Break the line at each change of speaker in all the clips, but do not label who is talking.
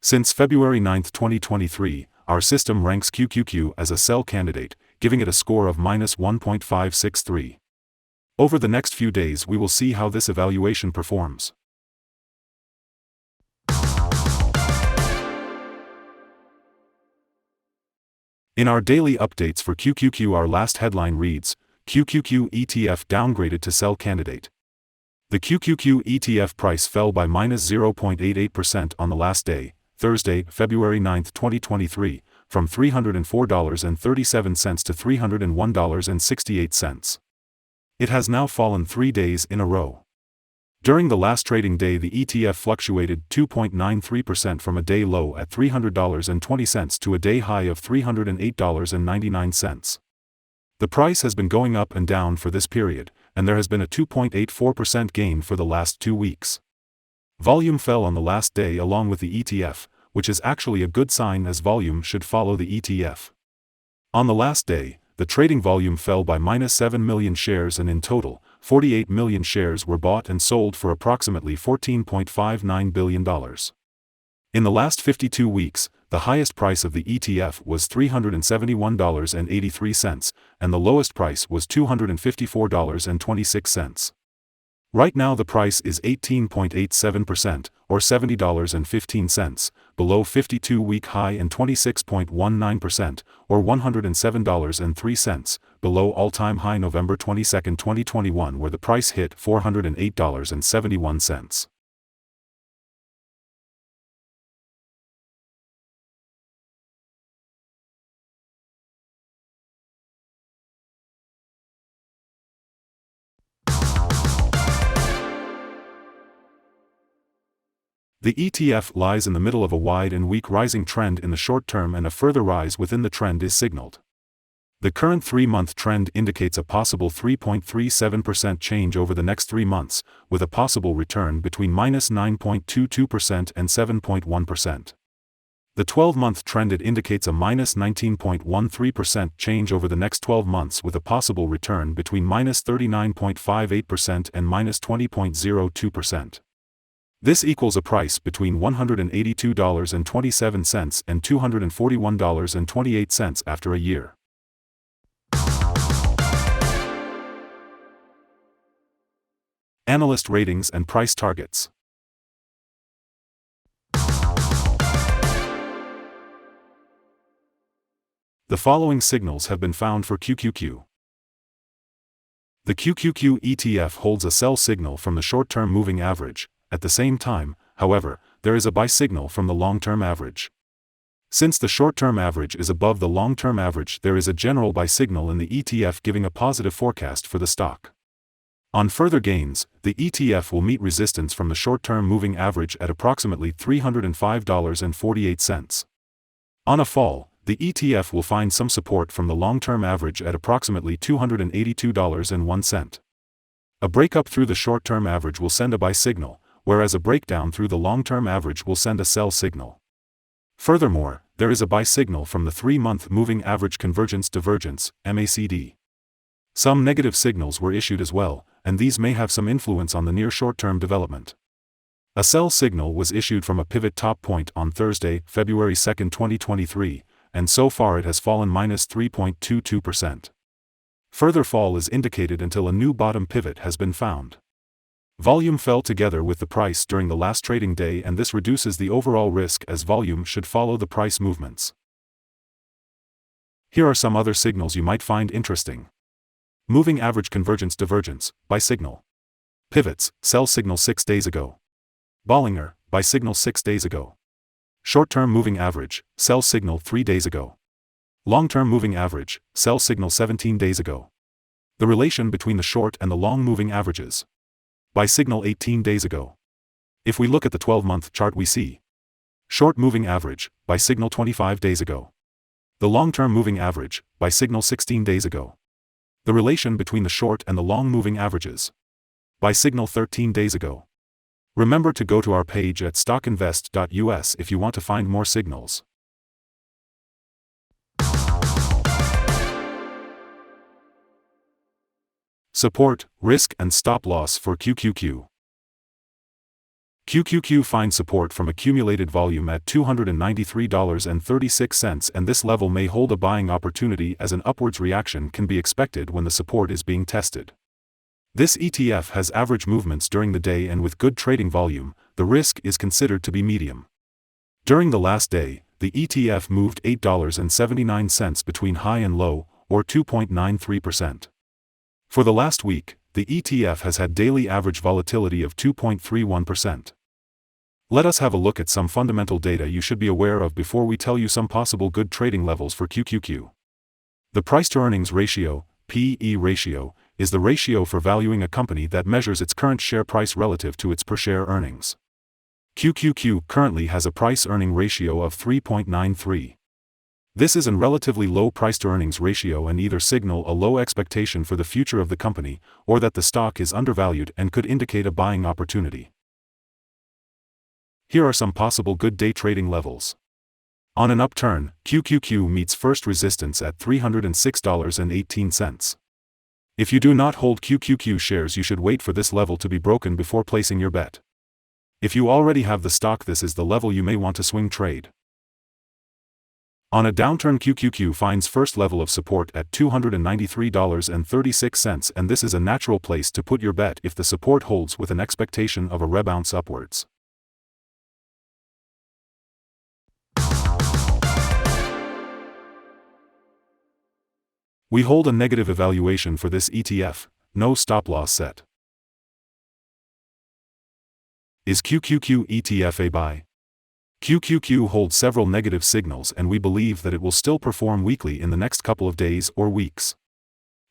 Since February 9, 2023, our system ranks QQQ as a sell candidate, giving it a score of -1.563. Over the next few days we will see how this evaluation performs. In our daily updates for QQQ, our last headline reads, QQQ ETF downgraded to sell candidate. The QQQ ETF price fell by -0.88% on the last day, Thursday, February 9, 2023, from $304.37 to $301.68. It has now fallen 3 days in a row. During the last trading day, the ETF fluctuated 2.93% from a day low at $300.20 to a day high of $308.99. The price has been going up and down for this period, and there has been a 2.84% gain for the last 2 weeks. Volume fell on the last day along with the ETF, which is actually a good sign as volume should follow the ETF. On the last day, the trading volume fell by -7 million shares, and in total, 48 million shares were bought and sold for approximately $14.59 billion. In the last 52 weeks, the highest price of the ETF was $371.83, and the lowest price was $254.26. Right now the price is 18.87%, or $70.15, below 52-week high, and 26.19%, or $107.03, below all-time high November 22, 2021, where the price hit $408.71. The ETF lies in the middle of a wide and weak rising trend in the short term, and a further rise within the trend is signaled. The current 3-month trend indicates a possible 3.37% change over the next 3 months, with a possible return between -9.22% and 7.1%. The 12-month trend indicates a -19.13% change over the next 12 months, with a possible return between -39.58% and -20.02%. This equals a price between $182.27 and $241.28 after a year. Analyst ratings and price targets. The following signals have been found for QQQ. The QQQ ETF holds a sell signal from the short-term moving average. At the same time, however, there is a buy signal from the long-term average. Since the short-term average is above the long-term average, there is a general buy signal in the ETF, giving a positive forecast for the stock. On further gains, the ETF will meet resistance from the short-term moving average at approximately $305.48. On a fall, the ETF will find some support from the long-term average at approximately $282.01. A breakup through the short-term average will send a buy signal, whereas a breakdown through the long-term average will send a sell signal. Furthermore, there is a buy signal from the 3-month moving average convergence divergence, MACD. Some negative signals were issued as well, and these may have some influence on the near short-term development. A sell signal was issued from a pivot top point on Thursday, February 2, 2023, and so far it has fallen -3.22%. Further fall is indicated until a new bottom pivot has been found. Volume fell together with the price during the last trading day, and this reduces the overall risk as volume should follow the price movements. Here are some other signals you might find interesting. Moving average convergence divergence, buy signal. Pivots, sell signal 6 days ago. Bollinger, buy signal 6 days ago. Short-term moving average, sell signal 3 days ago. Long-term moving average, sell signal 17 days ago. The relation between the short and the long moving averages. Buy signal 18 days ago. If we look at the 12-month chart, we see short moving average, buy signal 25 days ago. The long-term moving average, buy signal 16 days ago. The relation between the short and the long moving averages. Buy signal 13 days ago. Remember to go to our page at StockInvest.us if you want to find more signals. Support, risk and stop loss for QQQ. QQQ finds support from accumulated volume at $293.36, and this level may hold a buying opportunity as an upwards reaction can be expected when the support is being tested. This ETF has average movements during the day, and with good trading volume, the risk is considered to be medium. During the last day, the ETF moved $8.79 between high and low, or 2.93%. For the last week, the ETF has had daily average volatility of 2.31%. Let us have a look at some fundamental data you should be aware of before we tell you some possible good trading levels for QQQ. The price-to-earnings ratio, PE ratio, is the ratio for valuing a company that measures its current share price relative to its per-share earnings. QQQ currently has a price-earning ratio of 3.93. This is a relatively low price-to-earnings ratio and either signal a low expectation for the future of the company, or that the stock is undervalued and could indicate a buying opportunity. Here are some possible good day trading levels. On an upturn, QQQ meets first resistance at $306.18. If you do not hold QQQ shares, you should wait for this level to be broken before placing your bet. If you already have the stock, this is the level you may want to swing trade. On a downturn, QQQ finds first level of support at $293.36, and this is a natural place to put your bet if the support holds with an expectation of a rebound upwards. We hold a negative evaluation for this ETF, no stop loss set. Is QQQ ETF a buy? QQQ holds several negative signals, and we believe that it will still perform weakly in the next couple of days or weeks.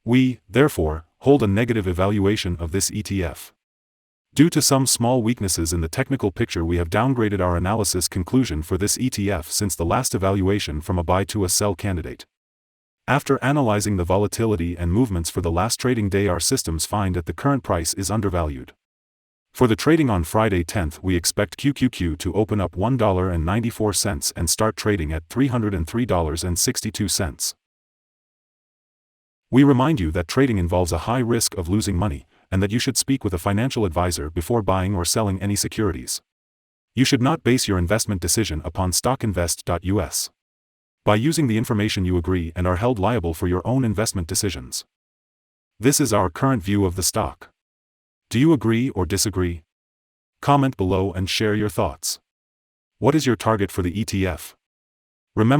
We, therefore, hold a negative evaluation of this ETF. Due to some small weaknesses in the technical picture, we have downgraded our analysis conclusion for this ETF since the last evaluation from a buy to a sell candidate. After analyzing the volatility and movements for the last trading day, our systems find that the current price is undervalued. For the trading on Friday 10th, we expect QQQ to open up $1.94 and start trading at $303.62. We remind you that trading involves a high risk of losing money, and that you should speak with a financial advisor before buying or selling any securities. You should not base your investment decision upon StockInvest.us. By using the information, you agree and are held liable for your own investment decisions. This is our current view of the stock. Do you agree or disagree? Comment below and share your thoughts. What is your target for the ETF? Remember